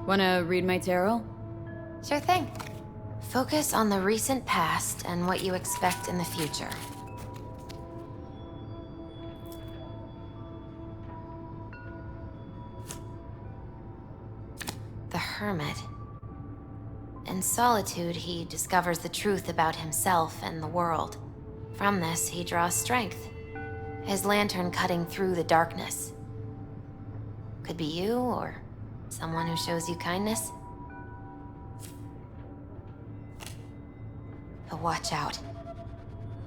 Wanna read my tarot? Sure thing. Focus on the recent past and what you expect in the future. The Hermit. In solitude, he discovers the truth about himself and the world. From this, he draws strength. His lantern cutting through the darkness. Could be you, or someone who shows you kindness. But watch out.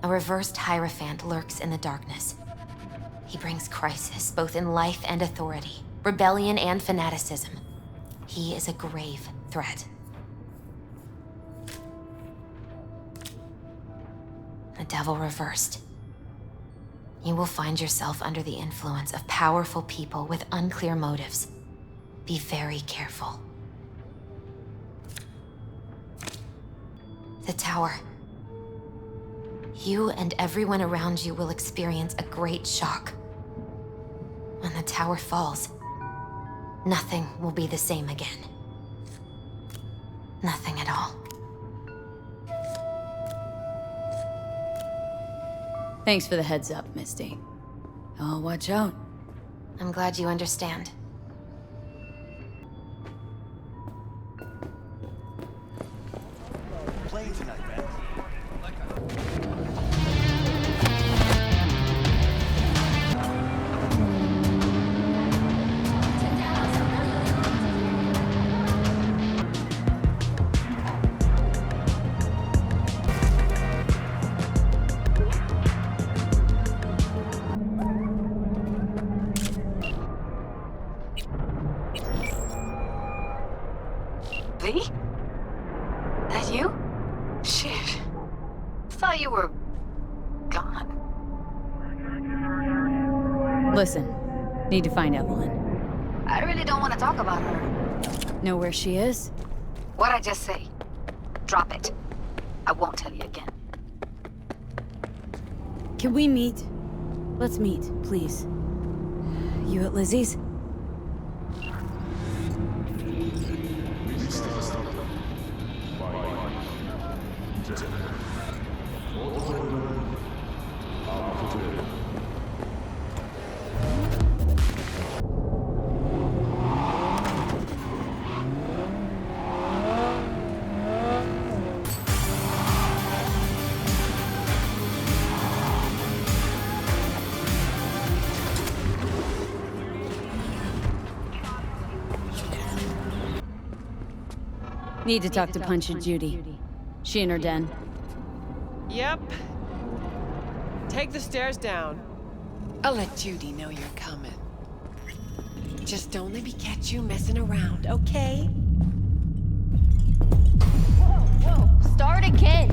A reversed Hierophant lurks in the darkness. He brings crisis, both in life and authority, rebellion and fanaticism. He is a grave threat. The devil reversed. You will find yourself under the influence of powerful people with unclear motives. Be very careful. The tower. You and everyone around you will experience a great shock. When the tower falls, nothing will be the same again. Nothing at all. Thanks for the heads up, Misty. Oh, watch out. I'm glad you understand. Playing tonight, man. V? That you? Shit. Thought you were... gone. Listen, need to find Evelyn. I really don't want to talk about her. Know where she is? What'd I just say? Drop it. I won't tell you again. Can we meet? Let's meet, please. You at Lizzie's? Need to talk to Punch and Judy. She in her den. Yep. Take the stairs down. I'll let Judy know you're coming. Just don't let me catch you messing around, okay? Whoa, start again.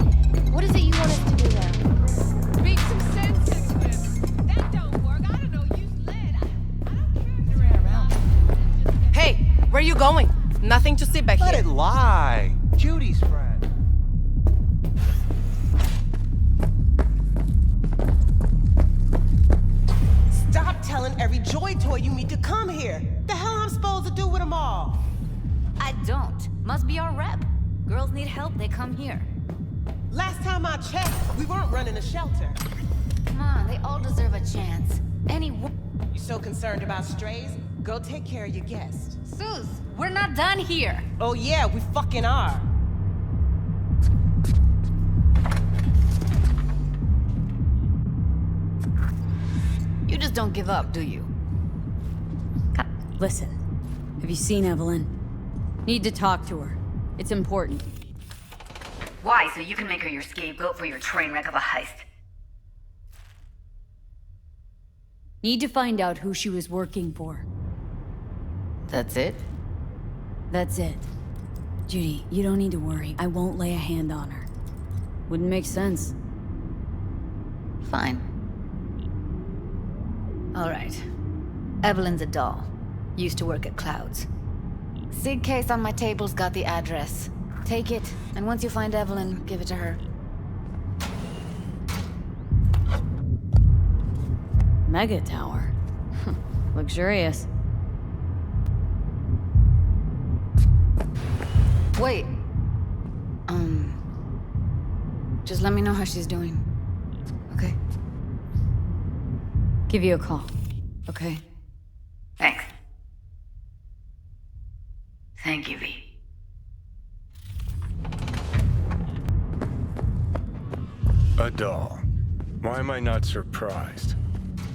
What is it you want us to do now? Speak some sense into him. That don't work. I don't know, use lead. I don't care if you're around. Hey, where are you going? Nothing to see back Let here. it lie. Judy's friend. Stop telling every Joy Toy you meet to come here. The hell I'm supposed to do with them all? I don't. Must be our rep. Girls need help, they come here. Last time I checked, we weren't running a shelter. Come on, they all deserve a chance. You so concerned about strays? Go take care of your guests. Sus, we're not done here. Oh yeah, we fucking are. You just don't give up, do you? Listen, have you seen Evelyn? Need to talk to her. It's important. Why? So you can make her your scapegoat for your train wreck of a heist? Need to find out who she was working for. That's it? That's it. Judy, you don't need to worry. I won't lay a hand on her. Wouldn't make sense. Fine. All right. Evelyn's a doll. Used to work at Clouds. Sig case on my table's got the address. Take it, and once you find Evelyn, give it to her. Mega tower. Luxurious. Wait. Just let me know how she's doing. Okay? Give you a call, okay? Thanks. Thank you, V. A doll. Why am I not surprised?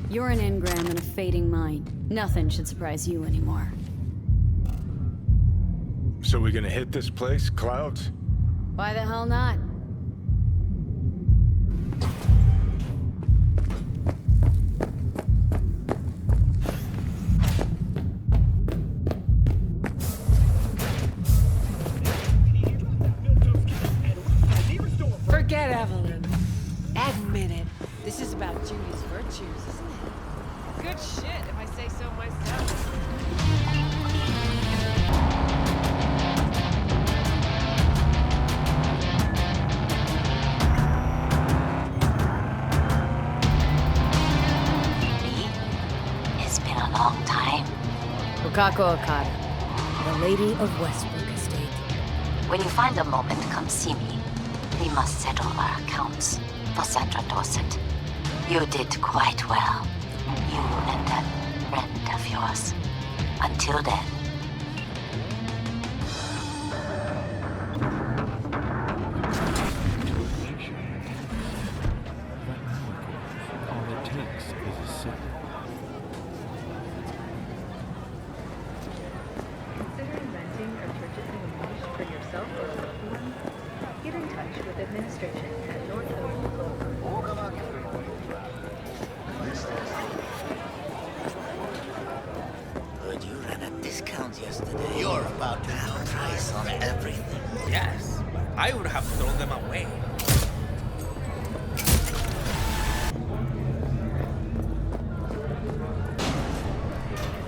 You're an engram and a fading mind. Nothing should surprise you anymore. So we gonna hit this place, Clouds? Why the hell not? Forget Evelyn. Admit it. This is about Judy's virtues, isn't it? Good shit, if I say so myself. It's been a long time. Okako Okada, the Lady of Westbrook Estate. When you find a moment, come see me. We must settle our accounts for Sandra Dorset. You did quite well. You and that friend of yours. Until then. All it takes is a sip. Considering renting or purchasing a niche for yourself or a loved one? Get in touch with administration at North Heard you ran a discount yesterday. You're about to have a price on everything. Yes, but I would have thrown them away.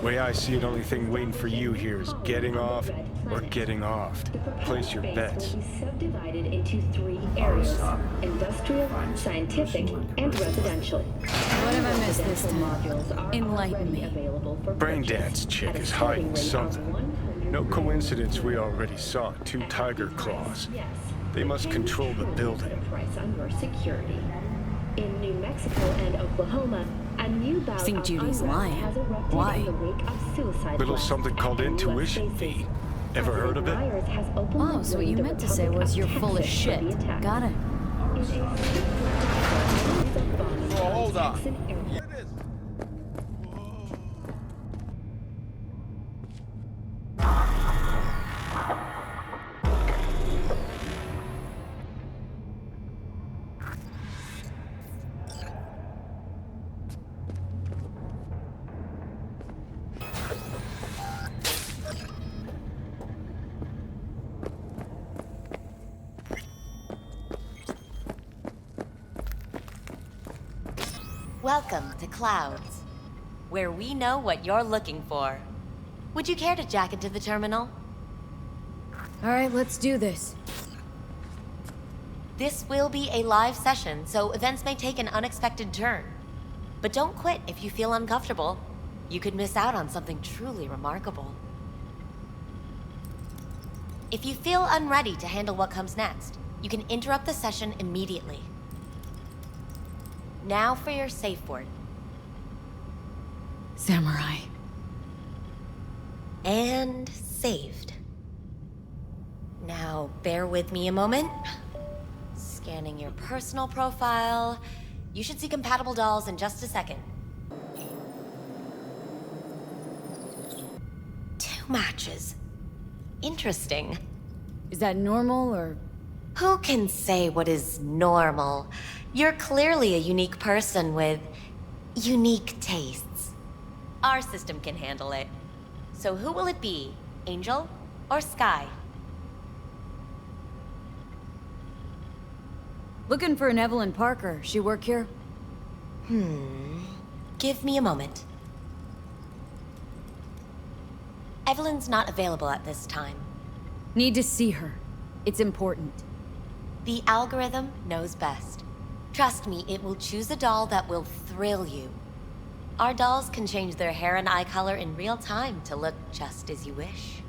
Way I see it, only thing waiting for you here is getting off or getting offed. Place your bets. Will be subdivided into 3 areas: industrial, scientific, and residential. What have I missed this time? Enlighten me. Braindance chick is hiding something. No coincidence we already saw 2 tiger claws. They must control the building. Price on your security. In New Mexico and Oklahoma, a new bout Think of Judy's unrest lying. has erupted Why? in the wake of suicide Little blasts something at called US intuition, bases. V. Ever heard of it? President Myers has openly Oh, so what you blamed the meant to say Republic was of you're full of Texas for shit. the attack. Got it. Hold on. Welcome to Clouds, where we know what you're looking for. Would you care to jack into the terminal? All right, let's do this. This will be a live session, so events may take an unexpected turn. But don't quit if you feel uncomfortable. You could miss out on something truly remarkable. If you feel unready to handle what comes next, you can interrupt the session immediately. Now for your safe word. Samurai. And saved. Now, bear with me a moment. Scanning your personal profile. You should see compatible dolls in just a second. 2 matches. Interesting. Is that normal or... Who can say what is normal? You're clearly a unique person with unique tastes. Our system can handle it. So who will it be? Angel or Sky? Looking for an Evelyn Parker. She work here? Give me a moment. Evelyn's not available at this time. Need to see her. It's important. The algorithm knows best. Trust me, it will choose a doll that will thrill you. Our dolls can change their hair and eye color in real time to look just as you wish.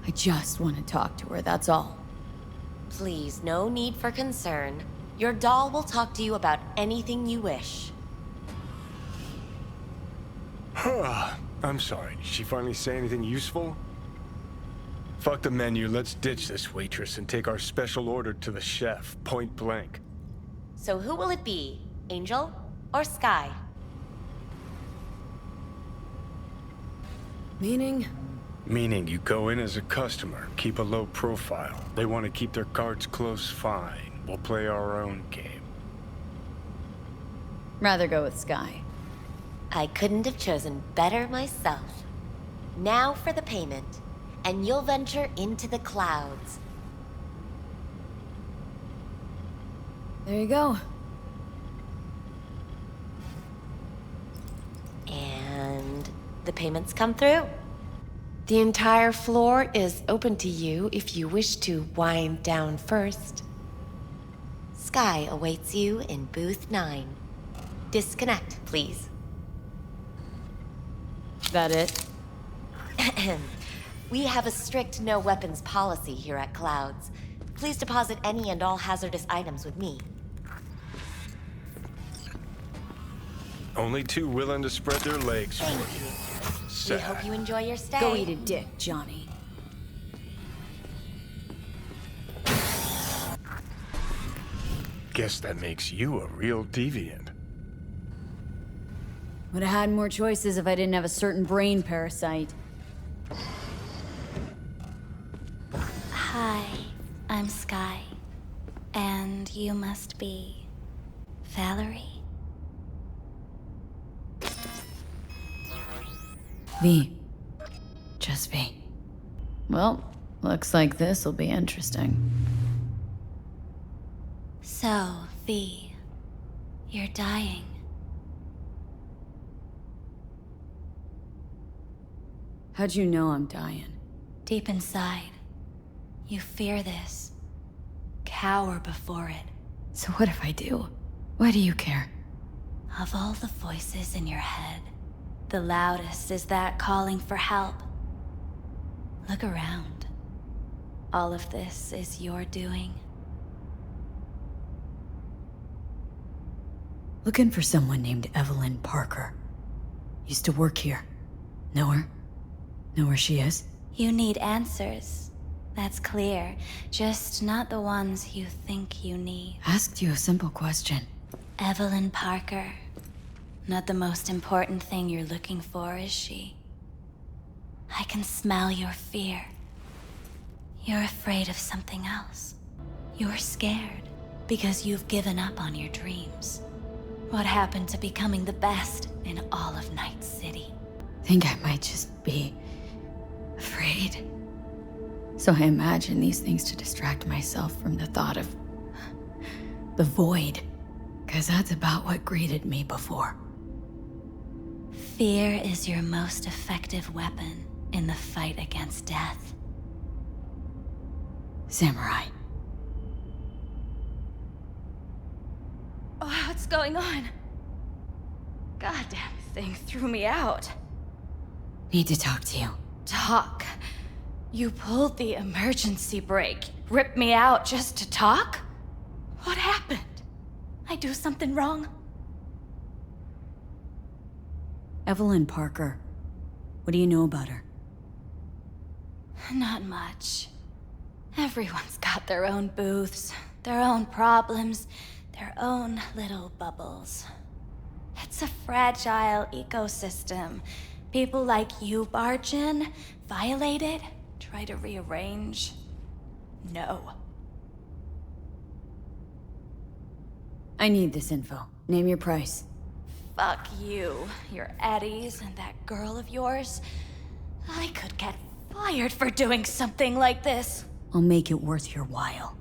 I just want to talk to her, that's all. Please, no need for concern. Your doll will talk to you about anything you wish. I'm sorry, did she finally say anything useful? Fuck the menu, let's ditch this waitress and take our special order to the chef, point blank. So who will it be? Angel or Sky? Meaning? Meaning you go in as a customer, keep a low profile. They want to keep their cards close, fine. We'll play our own game. Rather go with Sky. I couldn't have chosen better myself. Now for the payment, and you'll venture into the clouds. There you go. And the payments come through. The entire floor is open to you if you wish to wind down first. Sky awaits you in booth 9. Disconnect, please. That it? We have a strict no weapons policy here at Clouds. Please deposit any and all hazardous items with me. Only two willing to spread their legs for Thank you. you. Sad. We hope you enjoy your stay. Go eat a dick, Johnny. Guess that makes you a real deviant. Would have had more choices if I didn't have a certain brain parasite. Hi, I'm Sky. And you must be... Valerie? V. Just V. Well, looks like this'll be interesting. So, V, you're dying. How'd you know I'm dying? Deep inside, you fear this. Cower before it. So what if I do? Why do you care? Of all the voices in your head, the loudest is that calling for help. Look around. All of this is your doing. Looking for someone named Evelyn Parker. Used to work here. Know her? Know where she is? You need answers. That's clear. Just not the ones you think you need. Asked you a simple question. Evelyn Parker. Not the most important thing you're looking for, is she? I can smell your fear. You're afraid of something else. You're scared because you've given up on your dreams. What happened to becoming the best in all of Night City? Think I might just be... afraid. So I imagine these things to distract myself from the thought of... the void. 'Cause that's about what greeted me before. Fear is your most effective weapon in the fight against death. Samurai. Oh, what's going on? Goddamn thing threw me out. Need to talk to you. Talk? You pulled the emergency brake, ripped me out just to talk? What happened? I do something wrong? Evelyn Parker. What do you know about her? Not much. Everyone's got their own booths, their own problems, their own little bubbles. It's a fragile ecosystem. People like you barge in, violate it, try to rearrange. No. I need this info. Name your price. Fuck you, your eddies, and that girl of yours. I could get fired for doing something like this. I'll make it worth your while.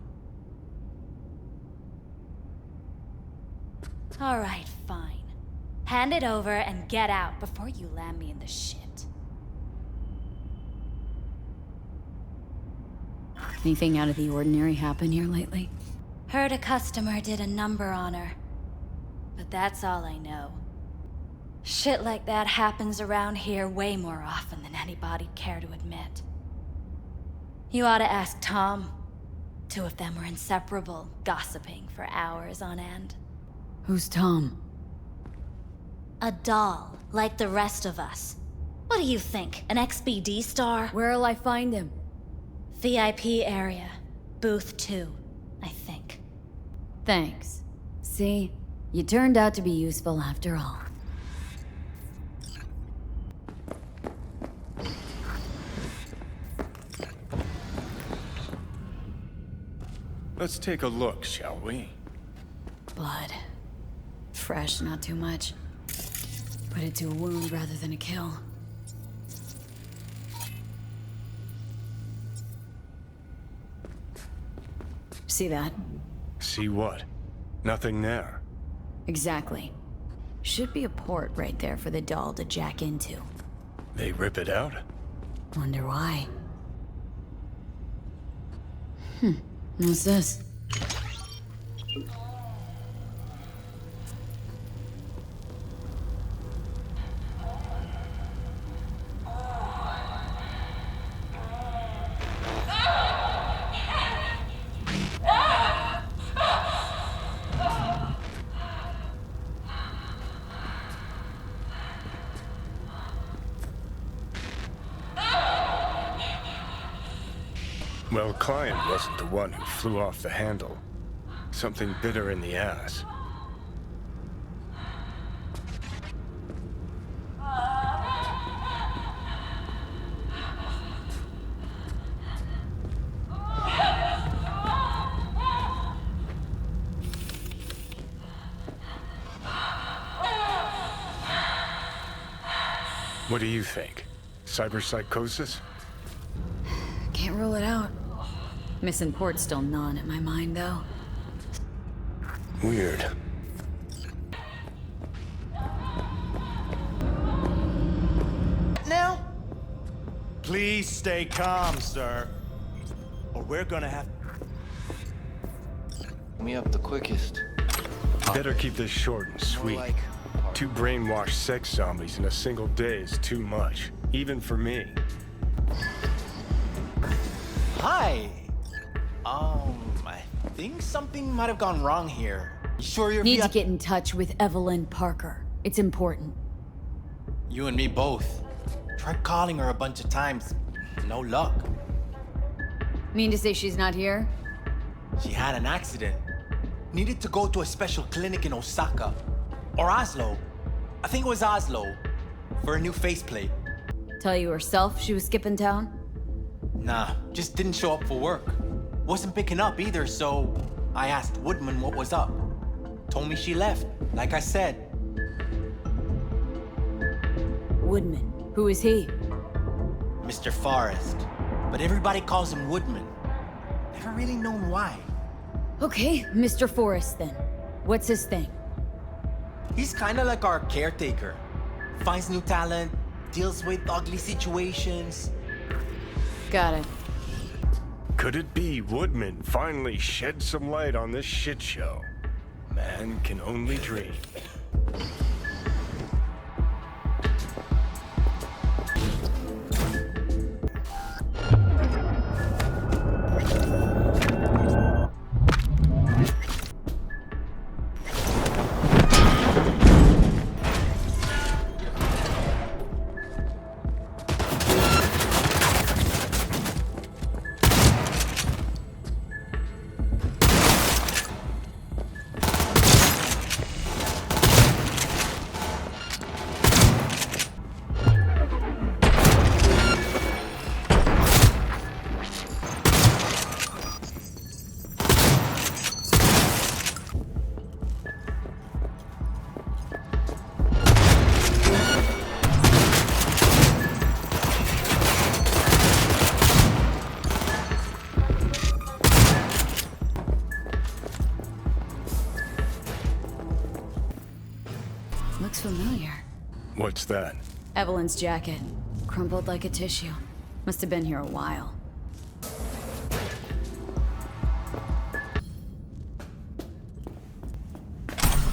All right, fine. Hand it over and get out before you land me in the shit. Anything out of the ordinary happen here lately? Heard a customer did a number on her. But that's all I know. Shit like that happens around here way more often than anybody'd care to admit. You ought to ask Tom. Two of them were inseparable, gossiping for hours on end. Who's Tom? A doll, like the rest of us. What do you think, an XBD star? Where'll I find him? VIP area. Booth 2, I think. Thanks. See, you turned out to be useful after all. Let's take a look, shall we? Blood. Fresh, not too much. Put it to a wound rather than a kill. See that? See what? Nothing there. Exactly. Should be a port right there for the doll to jack into. They rip it out? Wonder why. What's this? Well, client wasn't the one who flew off the handle. Something bit her in the ass. What do you think? Cyberpsychosis? Can't rule it out. Missing port's still gnawing at my mind, though. Weird. Now? Please stay calm, sir. Or we're gonna have... Me up the quickest. Better keep this short and sweet. More like 2 brainwashed sex zombies in a single day is too much. Even for me. Hi! I think something might have gone wrong here. You sure you're... Need to get in touch with Evelyn Parker. It's important. You and me both. Tried calling her a bunch of times. No luck. Mean to say she's not here? She had an accident. Needed to go to a special clinic in Osaka. Or Oslo. I think it was Oslo. For a new faceplate. Tell you herself she was skipping town? Nah, just didn't show up for work. Wasn't picking up either, so I asked Woodman what was up. Told me she left, like I said. Woodman. Who is he? Mr. Forrest. But everybody calls him Woodman. Never really known why. Okay, Mr. Forrest then. What's his thing? He's kinda like our caretaker. Finds new talent, deals with ugly situations. Got it. Could it be Woodman finally shed some light on this shit show? Man can only dream. Looks familiar. What's that? Evelyn's jacket. Crumpled like a tissue. Must have been here a while.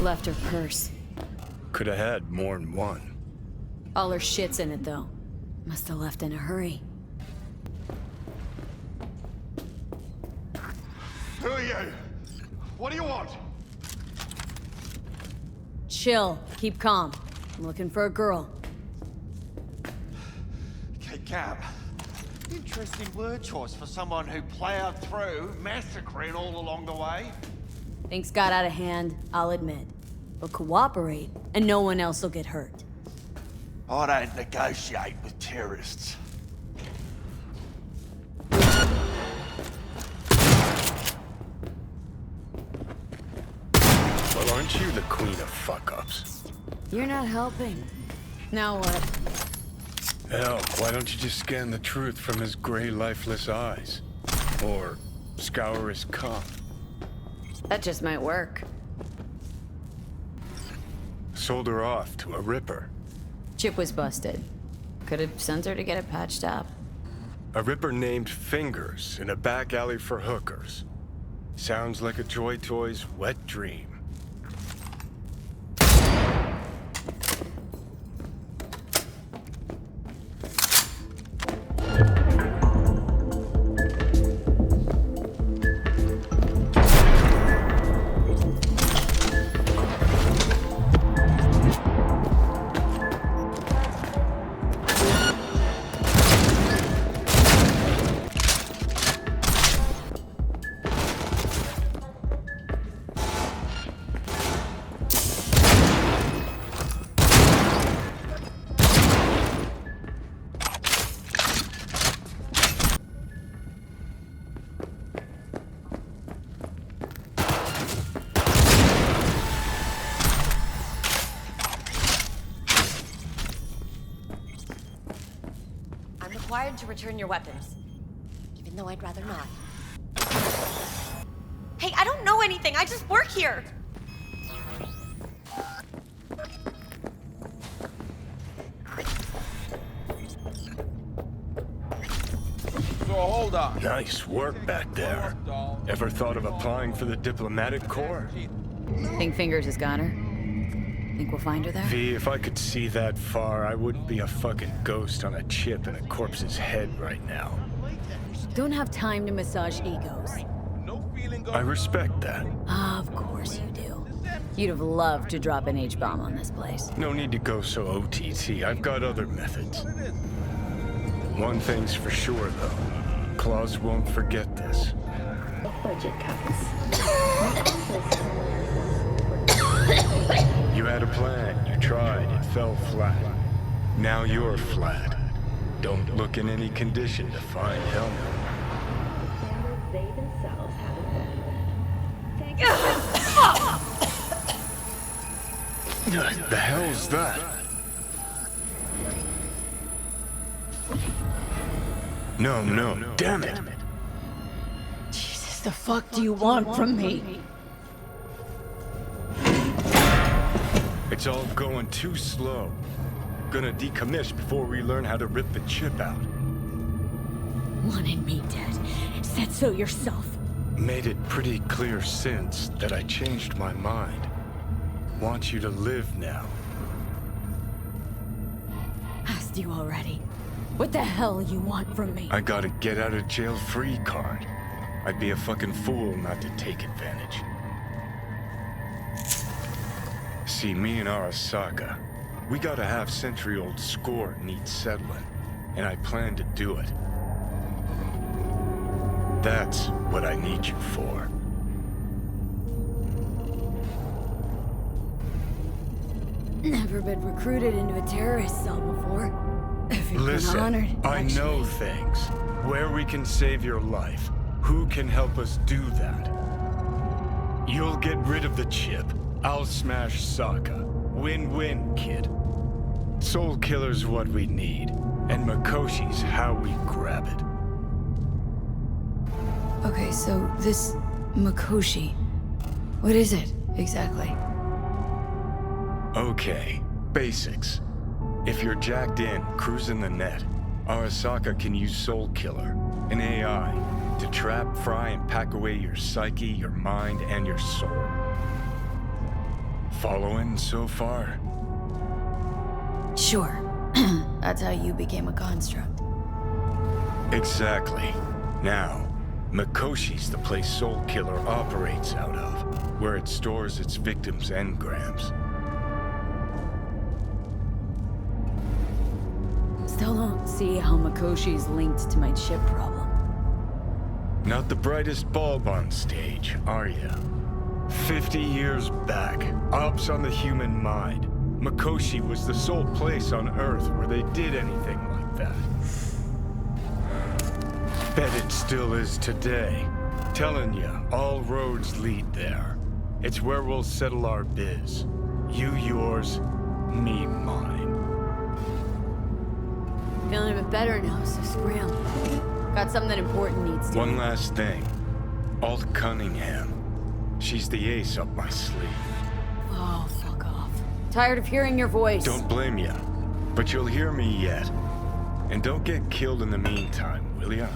Left her purse. Could have had more than one. All her shit's in it, though. Must have left in a hurry. Who are you? What do you want? Chill. Keep calm. I'm looking for a girl. Okay, Cam. Interesting word choice for someone who plowed through, massacring all along the way. Things got out of hand, I'll admit. But cooperate, and no one else will get hurt. I don't negotiate with terrorists. Well, aren't you the queen of fuck-ups? You're not helping. Now what? Hell, why don't you just scan the truth from his gray, lifeless eyes? Or scour his cup? That just might work. Sold her off to a ripper. Chip was busted. Could have sent her to get it patched up. A ripper named Fingers in a back alley for hookers. Sounds like a Joy Toy's wet dream. Required to return your weapons. Even though I'd rather not. Hey, I don't know anything. I just work here. So hold on. Nice work back there. Ever thought of applying for the diplomatic corps? Think Fingers has got her? Think we'll find her there? V, if I could see that far, I wouldn't be a fucking ghost on a chip in a corpse's head right now. Don't have time to massage egos. I respect that. Of course you do. You'd have loved to drop an H-bomb on this place. No need to go so OTT. I've got other methods. One thing's for sure, though. Claus won't forget this. Budget cuts. You had a plan, you tried, it fell flat. Now you're flat. Don't look in any condition to find help. They themselves haven't The hell's that? No, damn it! Jesus, the fuck do you want from me? It's all going too slow. Gonna decommiss before we learn how to rip the chip out. Wanted me dead. Said so yourself. Made it pretty clear since that I changed my mind. Want you to live now. Asked you already. What the hell you want from me? I got a get out of jail free card. I'd be a fucking fool not to take advantage. See, me and Arasaka, we got a half-century-old score needs settling, and I plan to do it. That's what I need you for. Never been recruited into a terrorist cell before. Listen, honored, I know things. Where we can save your life. Who can help us do that? You'll get rid of the chip. I'll smash Sokka. Win-win, kid. Soul Killer's what we need, and Makoshi's how we grab it. Okay, so this Makoshi, what is it exactly? Okay, basics. If you're jacked in, cruising the net, Arasaka can use Soul Killer, an AI, to trap, fry, and pack away your psyche, your mind, and your soul. Following so far? Sure. That's how you became a construct. Exactly. Now, Mikoshi's the place Soul Killer operates out of, where it stores its victims' engrams. Still don't see how Mikoshi's linked to my chip problem. Not the brightest bulb on stage, are you? 50 years back, ops on the human mind. Mikoshi was the sole place on Earth where they did anything like that. Bet it still is today. Telling ya, all roads lead there. It's where we'll settle our biz. You yours, me mine. Feeling a bit better now, so scram. Got something important needs to. One last thing. Alt Cunningham. She's the ace up my sleeve. Oh, fuck off. Tired of hearing your voice. Don't blame ya, but you'll hear me yet. And don't get killed in the meantime, will ya?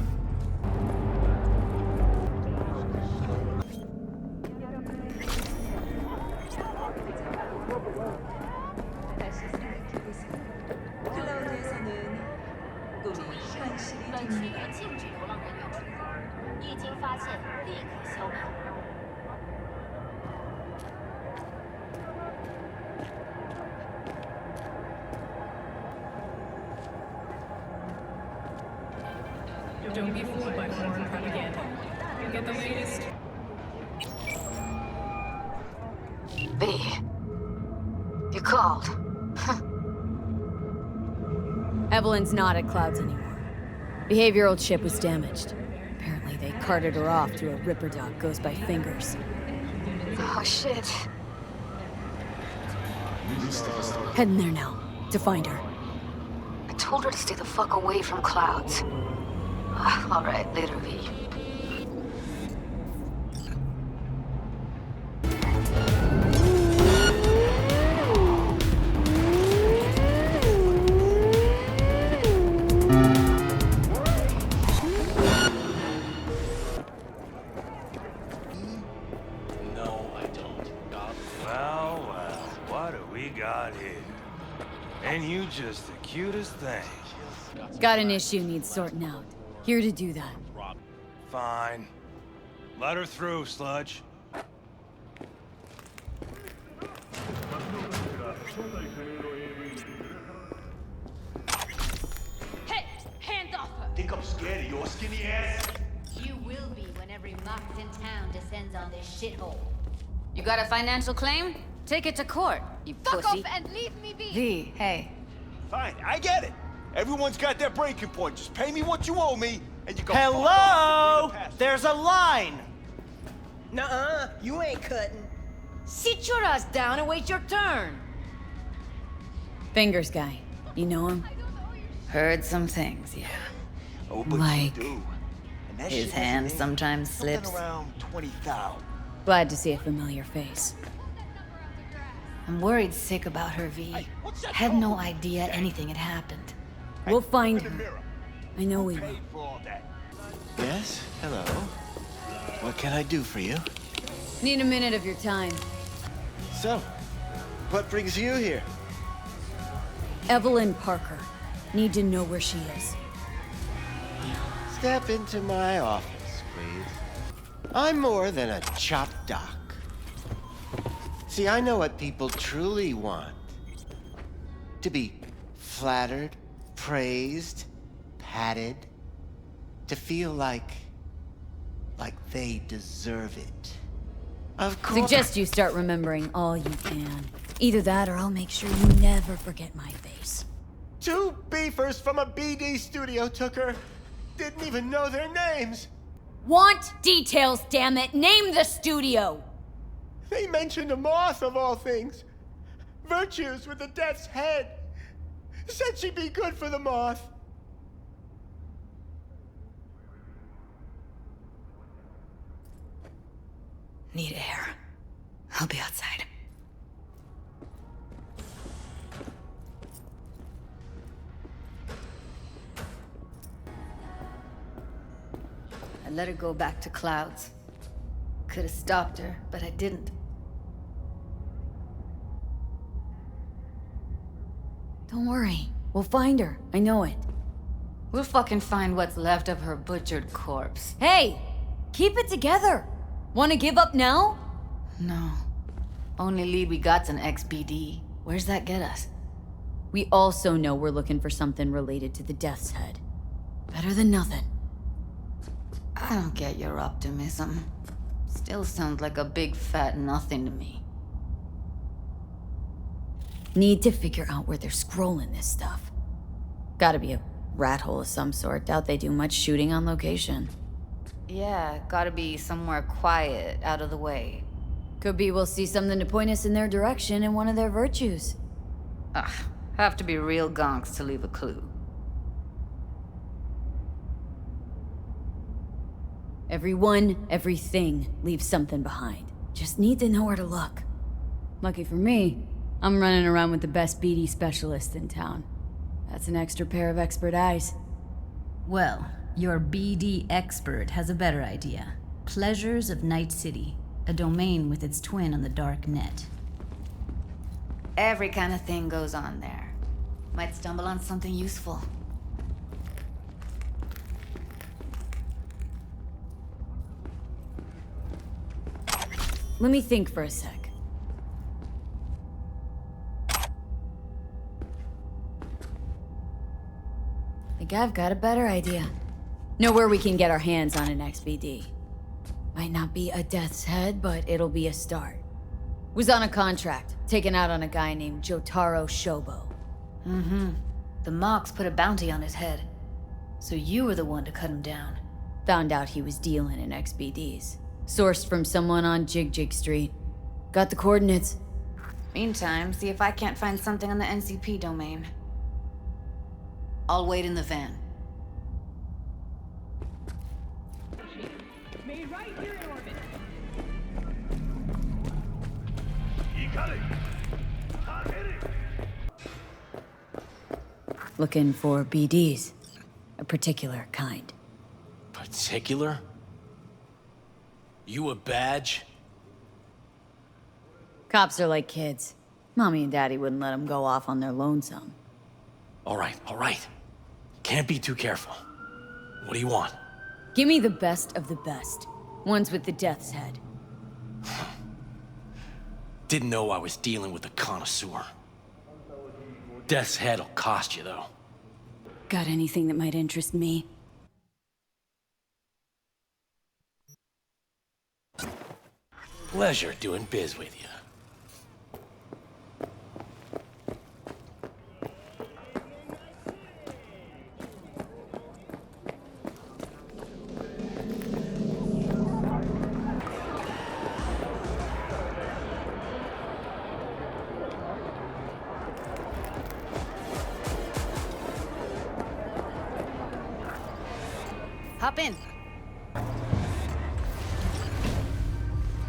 Don't be fooled by foreign propaganda. Get the latest. B. You called. Evelyn's not at Clouds anymore. Behavioral chip was damaged. Apparently they carted her off to a Ripper dog goes by Fingers. Oh, shit. Heading there now, to find her. I told her to stay the fuck away from Clouds. All right, later, V. No, I don't. Well, what do we got here? And you just the cutest thing. Got an issue needs sorting out. Here to do that. Fine. Let her through, Sludge. Hey! Hands off her! Think I'm scared of your skinny ass? You will be when every mox in town descends on this shithole. You got a financial claim? Take it to court, you Fuck pussy. off and leave me be! V, hey. Fine, I get it. Everyone's got their breaking point. Just pay me what you owe me, and you go. Hello? There's a line. Nuh-uh, you ain't cutting. Sit your ass down and wait your turn. Fingers guy. You know him? Heard some things, yeah. Oh, but Like- you do. And that His shit hand isn't it? sometimes Something slips. around 20,000. Glad to see a familiar face. I'm worried sick about her, V. Had no idea anything had happened. We'll find her. I know we will. Yes? Hello. What can I do for you? Need a minute of your time. So, what brings you here? Evelyn Parker. Need to know where she is. Step into my office, please. I'm more than a chop doc. See, I know what people truly want. To be flattered, praised, patted. To feel like they deserve it. Of course. Suggest you start remembering all you can. Either that or I'll make sure you never forget my face. 2 beefers from a BD studio took her. Didn't even know their names. Want details, damn it! Name the studio! They mentioned a moth of all things. Virtues with the death's head. Said she'd be good for the moth. Need air. I'll be outside. I let her go back to Clouds. Could have stopped her, but I didn't. Don't worry. We'll find her. I know it. We'll fucking find what's left of her butchered corpse. Hey! Keep it together. Want to give up now? No. Only lead we got's an XBD. Where's that get us? We also know we're looking for something related to the Death's Head. Better than nothing. I don't get your optimism. Still sounds like a big fat nothing to me. Need to figure out where they're scrolling this stuff. Gotta be a rat hole of some sort. Doubt they do much shooting on location. Yeah, gotta be somewhere quiet, out of the way. Could be we'll see something to point us in their direction in one of their virtues. Ugh, have to be real gonks to leave a clue. Everyone, everything leaves something behind. Just need to know where to look. Lucky for me, I'm running around with the best BD specialist in town. That's an extra pair of expert eyes. Well, your BD expert has a better idea. Pleasures of Night City, a domain with its twin on the dark net. Every kind of thing goes on there. Might stumble on something useful. Let me think for a sec. Think I've got a better idea. Know where we can get our hands on an XBD. Might not be a Death's Head, but it'll be a start. Was on a contract, taken out on a guy named Jotaro Shobo. Mm-hmm. The Mox put a bounty on his head. So you were the one to cut him down. Found out he was dealing in XBDs. Sourced from someone on Jig Street. Got the coordinates. Meantime, see if I can't find something on the NCP domain. I'll wait in the van. Looking for BDs. A particular kind. Particular? You a badge? Cops are like kids. Mommy and Daddy wouldn't let them go off on their lonesome. All right. Can't be too careful. What do you want? Give me the best of the best. Ones with the Death's Head. Didn't know I was dealing with a connoisseur. Death's Head'll cost you, though. Got anything that might interest me? Pleasure doing biz with you. Hop in.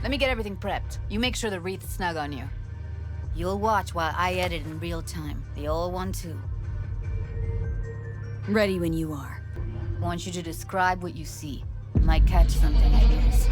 Let me get everything prepped. You make sure the wreath's snug on you. You'll watch while I edit in real time. The old one, too. Ready when you are. Want you to describe what you see. Might catch something, I guess.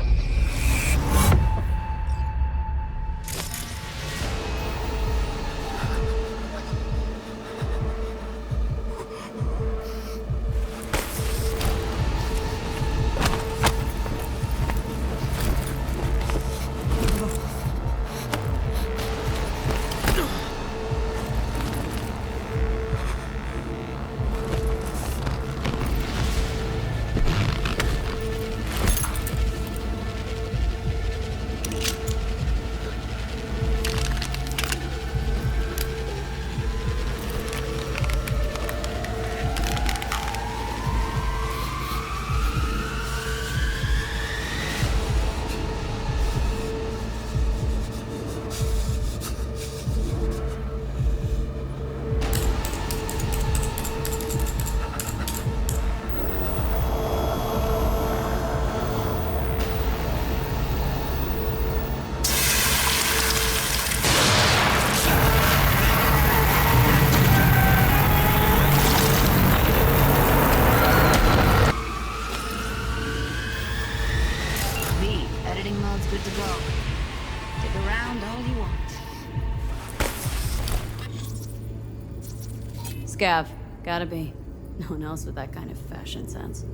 Scav. Gotta be. No one else with that kind of fashion sense.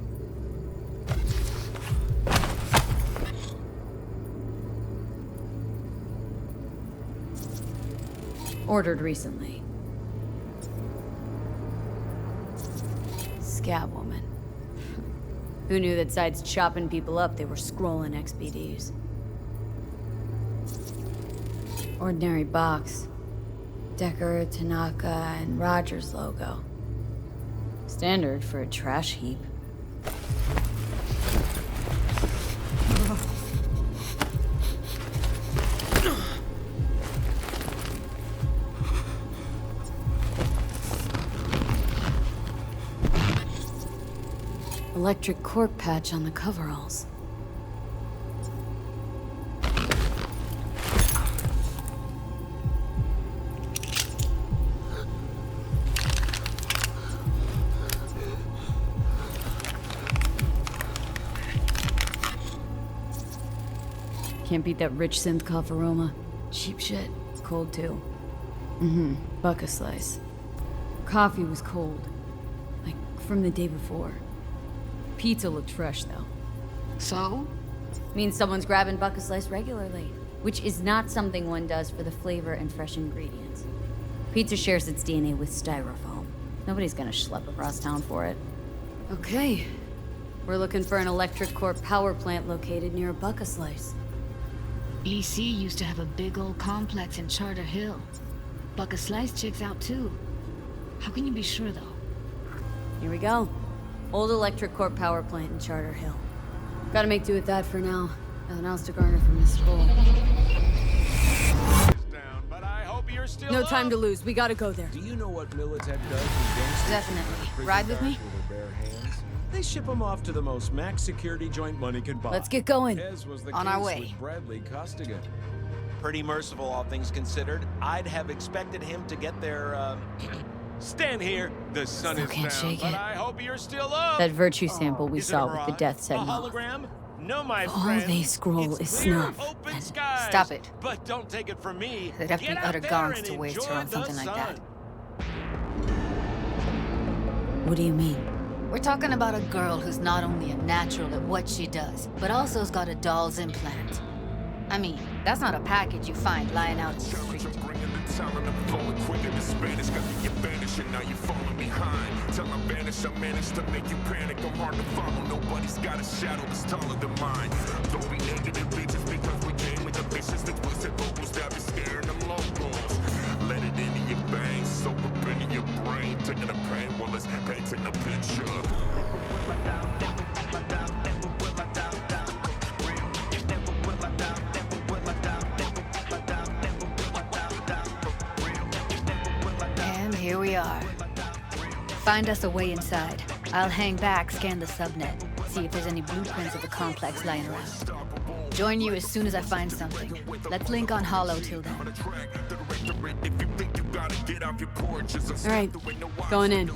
Ordered recently. Scab woman. Who knew that besides chopping people up, they were scrolling XBDs? Ordinary box. Decker, Tanaka, and Rogers logo. Standard for a trash heap. Electric cork patch on the coveralls. Can't beat that rich synth cough aroma. Cheap shit. Cold too. Buck a slice. Coffee was cold. Like from the day before. Pizza looked fresh though. So? Means someone's grabbing buck a slice regularly. Which is not something one does for the flavor and fresh ingredients. Pizza shares its DNA with styrofoam. Nobody's gonna schlep across town for it. Okay. We're looking for an electric core power plant located near a buck a slice. EC used to have a big old complex in Charter Hill. Buck a Slice checks out too. How can you be sure though? Here we go. Old electric core power plant in Charter Hill. Gotta make do with that for now. Nothing else to garner from this hole. No time to lose. We gotta go there. Do you know what Militech does with gangsters? Definitely. Ride with me? With their bare hands? They ship them off to the most max security joint money can buy. Let's get going. As was the On case our way. with Bradley Costigan. Pretty merciful, all things considered. I'd have expected him to get there, stand here. The sun Still is can't down, shake but it. I hope you're still up. That virtue sample we Is it saw a with the mirage? death setting A off. hologram? No, my All friend. they scroll It's is clear, snuff. open skies. Stop it. But don't take it from me. They'd have to Get be out utter there gongs and to waste her enjoy on the something like that. sun. What do you mean? We're talking about a girl who's not only a natural at what she does, but also's got a doll's implant. I mean, that's not a package you find lying out in the street. Now you're falling behind. Till I'm vanished, I managed to make you panic. I'm hard to follow. Nobody's got a shadow that's taller than mine. Don't be negative bitches because we came with ambitious. Explicit vocals that be scaring them locals. Let it into your veins, soak up into your brain. Taking the pain while it's painting a picture. And here we are. Find us a way inside. I'll hang back, scan the subnet, see if there's any blueprints of the complex lying around. Join you as soon as I find something. Let's link on Hollow till then. All right, going in.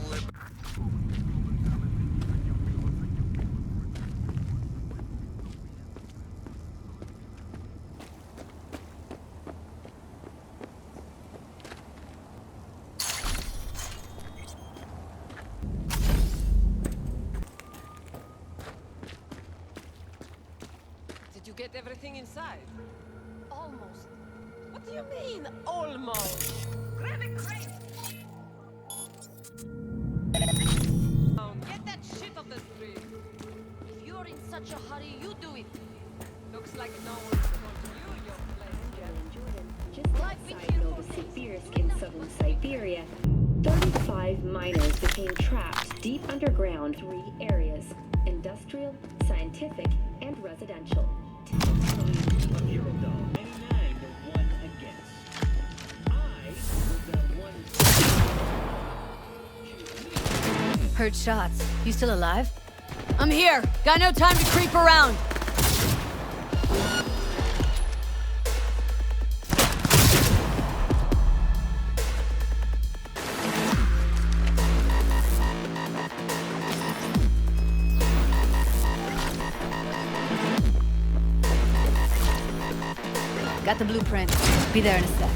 Did you get everything inside? Almost. What do you mean, almost? Grab it, crate! Get that shit off the street! If you're in such a hurry, you do it. Looks like no one's told you your place. Just outside Novosibirsk in southern Siberia, 35 miners became trapped deep underground. 3 areas: industrial, scientific, and residential. Heard shots. You still alive? I'm here. Got no time to creep around. Got the blueprint. Be there in a sec.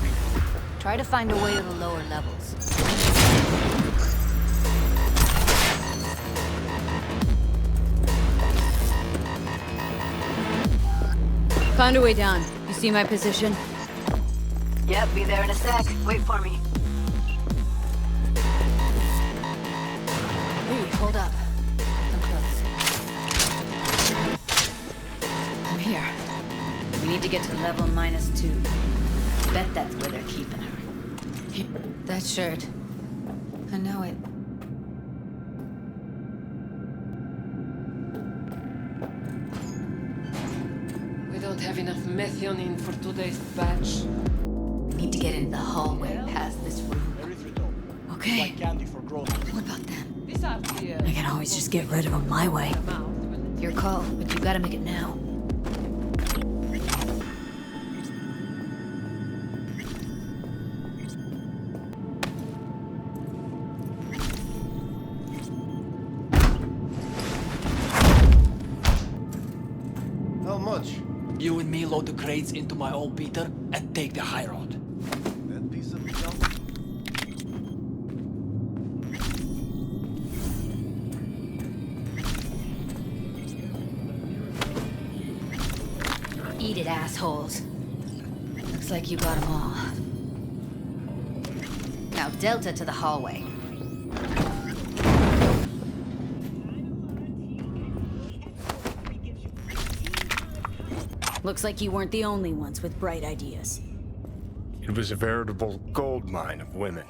Try to find a way to the lower levels. Found a way down. You see my position? Yep, be there in a sec. Wait for me. Hey, hold up. I'm close. I'm here. We need to get to level -2. Bet that's where they're keeping her. That shirt. I know it. We don't have enough methionine for today's batch. We need to get into the hallway past this room. Okay. What about them? I can always just get rid of them my way. Your call, but you gotta make it now. How much? You and me load the crates into my old beater and take the high road. That piece of junk. Eat it, assholes. Looks like you got them all. Now Delta to the hallway. Looks like you weren't the only ones with bright ideas. It was a veritable gold mine of women.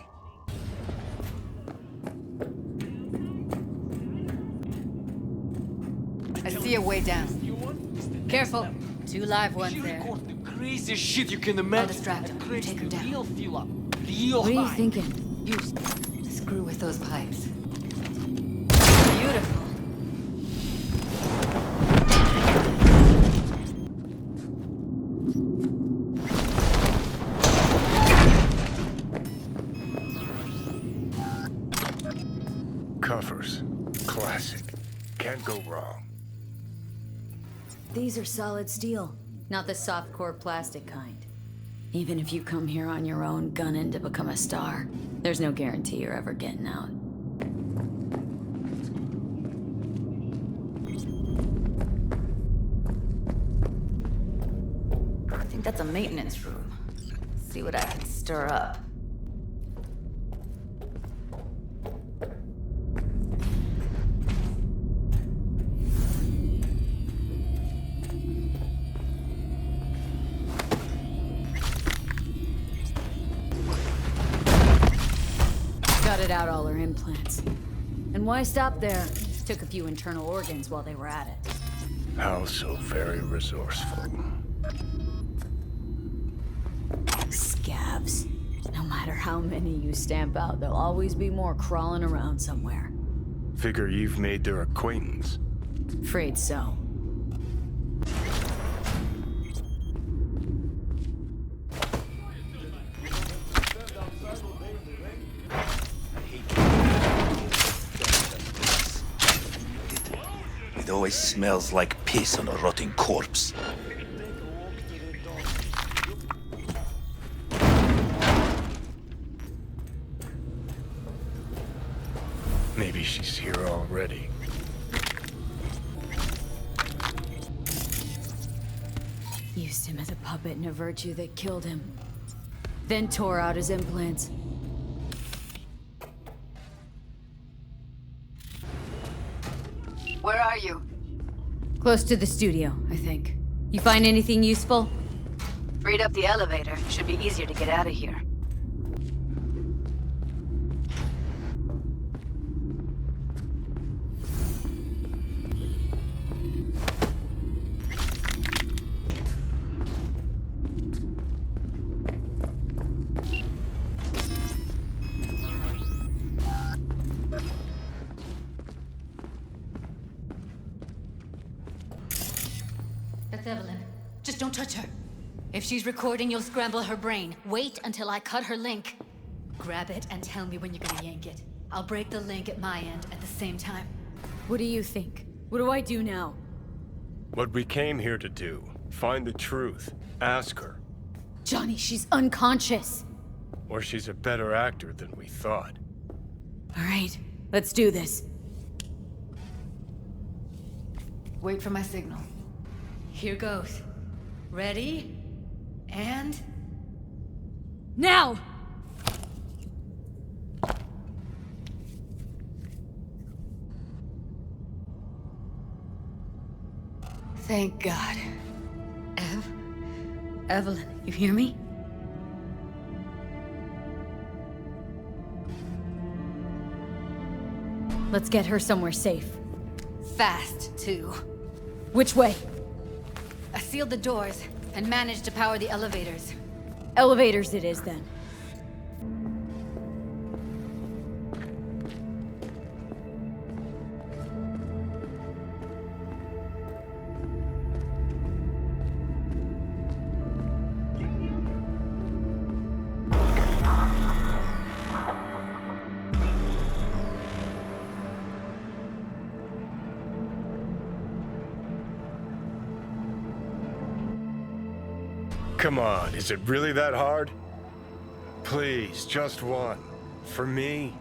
I see a way down. Careful. 2 live ones there. Craziest shit you can I'll imagine. distract him. Take her down. Real fuel up. Real What are you high. thinking? You screw with those pipes. Beautiful. Covers. Classic. Can't go wrong. These are solid steel, not the soft core plastic kind. Even if you come here on your own, gunning to become a star, there's no guarantee you're ever getting out. I think that's a maintenance room. See what I can stir up. Gutted out all her implants. And why stop there? Took a few internal organs while they were at it. How so very resourceful. Scabs. No matter how many you stamp out, there'll always be more crawling around somewhere. Figure you've made their acquaintance. Afraid so. It always smells like piss on a rotting corpse. Maybe she's here already. Used him as a puppet in a virtue that killed him. Then tore out his implants. Where are you? Close to the studio, I think. You find anything useful? Freed up the elevator. Should be easier to get out of here. That's Evelyn. Just don't touch her. If she's recording, you'll scramble her brain. Wait until I cut her link. Grab it and tell me when you're gonna yank it. I'll break the link at my end at the same time. What do you think? What do I do now? What we came here to do. Find the truth. Ask her. Johnny, she's unconscious. Or she's a better actor than we thought. All right, let's do this. Wait for my signal. Here goes. Ready? And... Now! Thank God. Evelyn, you hear me? Let's get her somewhere safe. Fast, too. Which way? I sealed the doors and managed to power the elevators. Elevators it is, then. Come on, is it really that hard? Please, just one. For me?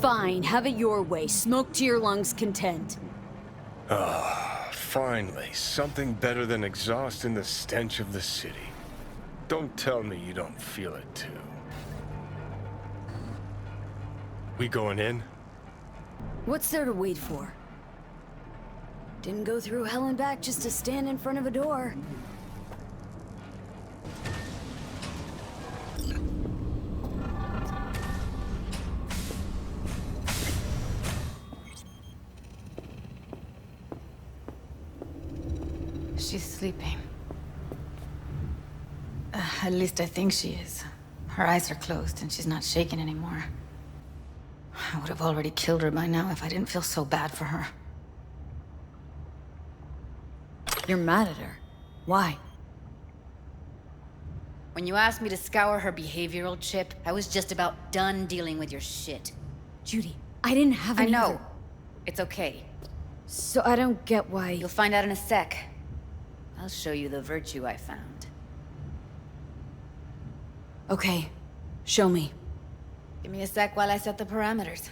Fine, have it your way. Smoke to your lungs' content. Ah, finally, something better than exhaust in the stench of the city. Don't tell me you don't feel it too. We going in? What's there to wait for? Didn't go through hell and back just to stand in front of a door. She's sleeping. At least I think she is. Her eyes are closed and she's not shaking anymore. I would have already killed her by now if I didn't feel so bad for her. You're mad at her. Why? When you asked me to scour her behavioral chip, I was just about done dealing with your shit. Judy, I didn't have any I know. other- It's okay. So I don't get why... You'll find out in a sec. I'll show you the virtue I found. Okay, show me. Give me a sec while I set the parameters.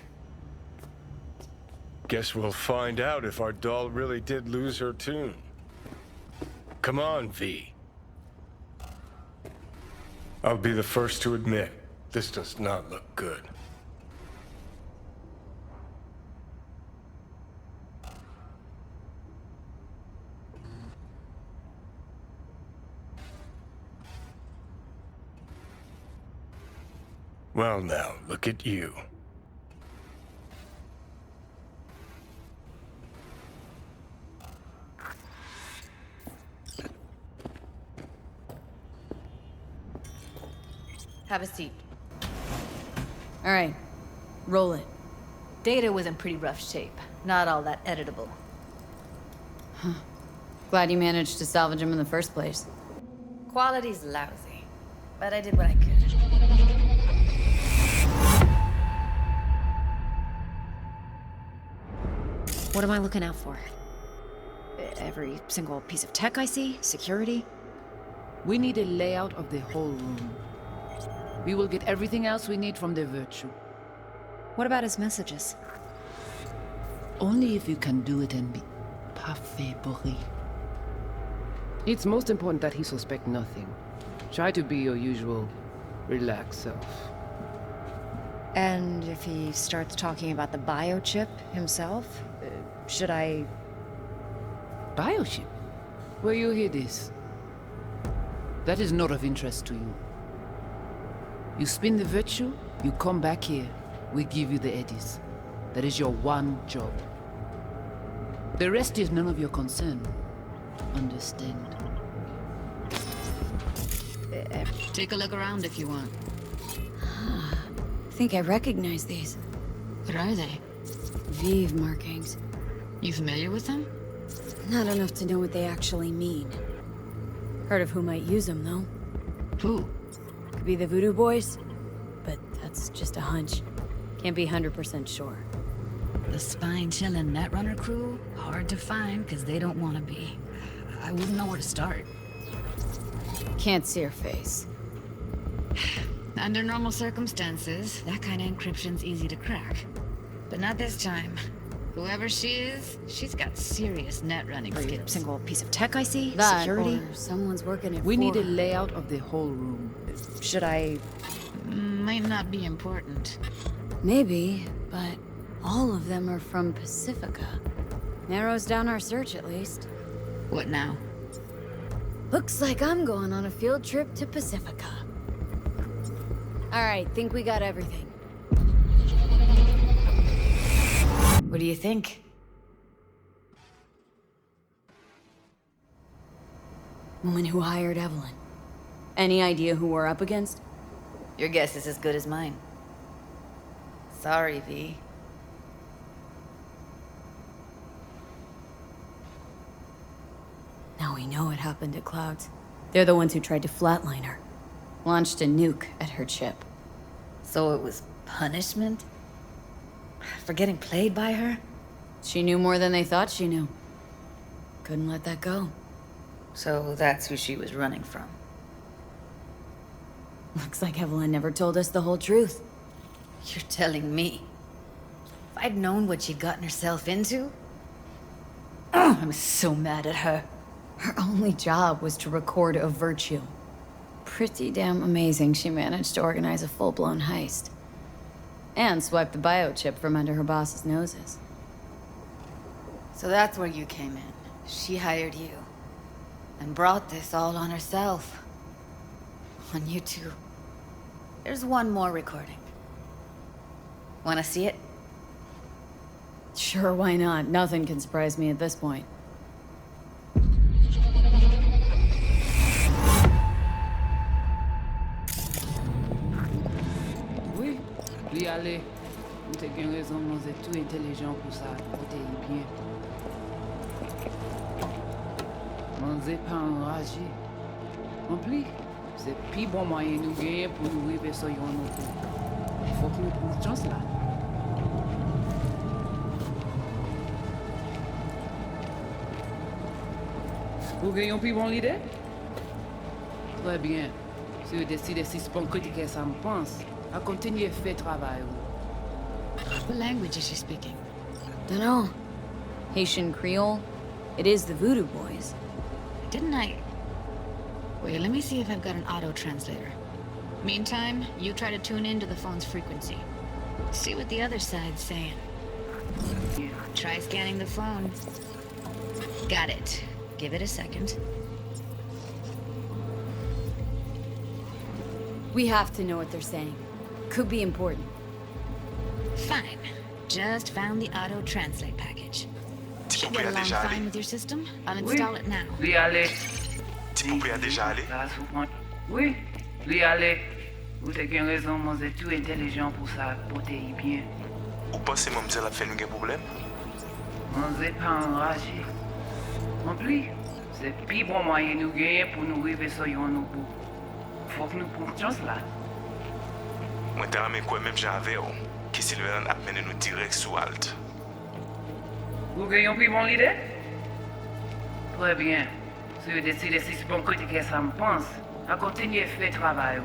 Guess we'll find out if our doll really did lose her tune. Come on, V. I'll be the first to admit, this does not look good. Well now, look at you. Have a seat. All right, roll it. Data was in pretty rough shape. Not all that editable. Huh. Glad you managed to salvage him in the first place. Quality's lousy, but I did what I could. What am I looking out for? Every single piece of tech I see? Security? We need a layout of the whole room. We will get everything else we need from the virtue. What about his messages? Only if you can do it and be parfait bourré. It's most important that he suspect nothing. Try to be your usual, relaxed self. And if he starts talking about the biochip himself, should I... Biochip? Where you hear this? That is not of interest to you. You spin the virtue, you come back here, we give you the eddies. That is your one job. The rest is none of your concern. Understand? Take a look around if you want. I think I recognize these. What are they? Vive markings. You familiar with them? Not enough to know what they actually mean. Heard of who might use them, though. Who? Could be the Voodoo Boys, but that's just a hunch. Can't be 100% sure. The spine-chilling Netrunner crew? Hard to find, because they don't want to be. I wouldn't know where to start. Can't see her face. Under normal circumstances, that kind of encryption's easy to crack. But not this time. Whoever she is, she's got serious net running skills. Single piece of tech I see? That Security? or someone's working it We for need a her. layout of the whole room. Should I... Might not be important. Maybe, but all of them are from Pacifica. Narrows down our search at least. What now? Looks like I'm going on a field trip to Pacifica. Alright, think we got everything. What do you think? Woman who hired Evelyn. Any idea who we're up against? Your guess is as good as mine. Sorry, V. Now we know what happened to Clouds. They're the ones who tried to flatline her. Launched a nuke at her chip. So it was punishment? For getting played by her? She knew more than they thought she knew. Couldn't let that go. So that's who she was running from. Looks like Evelyn never told us the whole truth. You're telling me? If I'd known what she'd gotten herself into... I'm so mad at her. Her only job was to record a virtue. Pretty damn amazing she managed to organize a full-blown heist. And swipe the biochip from under her boss's noses. So that's where you came in. She hired you. And brought this all on herself. On you two. There's one more recording. Wanna see it? Sure, why not? Nothing can surprise me at this point. Oui, lui aller. Ou t'as qu'une raison, nous êtes tout intelligent pour ça, côté bien. On n'est pas enragé. En plus, c'est plus bon moyen nous gagner pour nous arriver sur yon auto. Il faut que nous prenions chance là. Vous gagnez plus bon l'idée? Très bien. Si vous décidez si c'est bon que ça me pense, à continuer à faire travail. What language is she speaking? Dunno. Haitian Creole? It is the Voodoo Boys. Didn't I... Wait, let me see if I've got an auto-translator. Meantime, you try to tune into the phone's frequency. See what the other side's saying. Try scanning the phone. Got it. Give it a second. We have to know what they're saying. Could be important. Fine. Just found the auto-translate package. Should get along fine with your system. I'll install it now. Lui aller. TPP a déjà allé? Oui, lui aller. Vous avez qu'une raison, nous êtes tout intelligent pour ça, pour t'y bien. Ou pensez moi m'dire la fait nous un problème? On n'est pas enragé. En plus, c'est plus bon moyen nous gagner pour nous arriver sur yon auto. Faut que nous prenions chance là. Moi t'ai ramé quoi même j'avais que Sylvain a mené nous direct sous Alt. Vous gagnez plus bon l'idée? Très bien. Si vous décidez si c'est bon que ça me pense, à continuer à faire travail.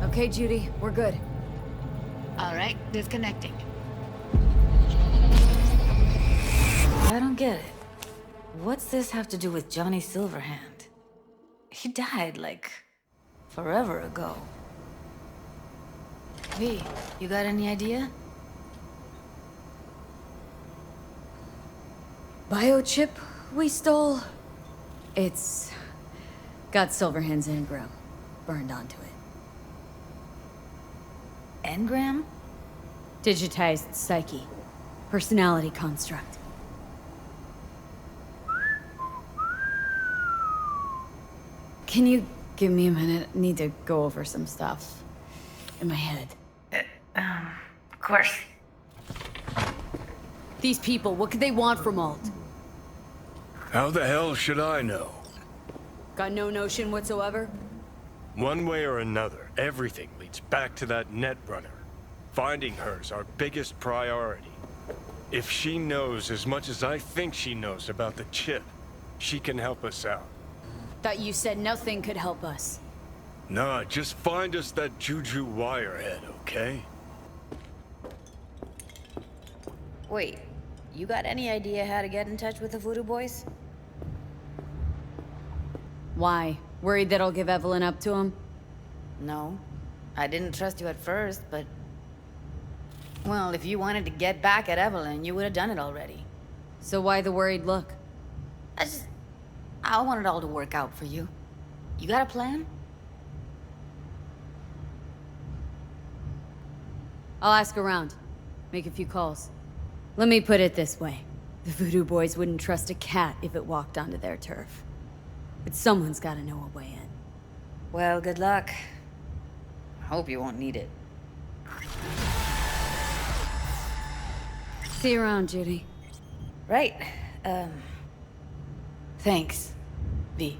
Okay, Judy, we're good. All right, disconnecting. I don't get it. What's this have to do with Johnny Silverhand? He died, like, forever ago. V, you got any idea? Biochip we stole? It's got Silverhand's engram burned onto it. Engram? Digitized psyche. Personality construct. Can you give me a minute? I need to go over some stuff in my head. Of course. These people, what could they want from Alt? How the hell should I know? Got no notion whatsoever? One way or another, everything leads back to that netrunner. Finding her's our biggest priority. If she knows as much as I think she knows about the chip, she can help us out. Thought you said nothing could help us. Nah, just find us that Juju wirehead, okay? Wait, you got any idea how to get in touch with the Voodoo Boys? Why? Worried that I'll give Evelyn up to him? No. I didn't trust you at first, but... Well, if you wanted to get back at Evelyn, you would have done it already. So why the worried look? I want it all to work out for you. You got a plan? I'll ask around. Make a few calls. Let me put it this way. The Voodoo Boys wouldn't trust a cat if it walked onto their turf. But someone's gotta know a way in. Well, good luck. Hope you won't need it. See you around, Judy. Right. Thanks, V.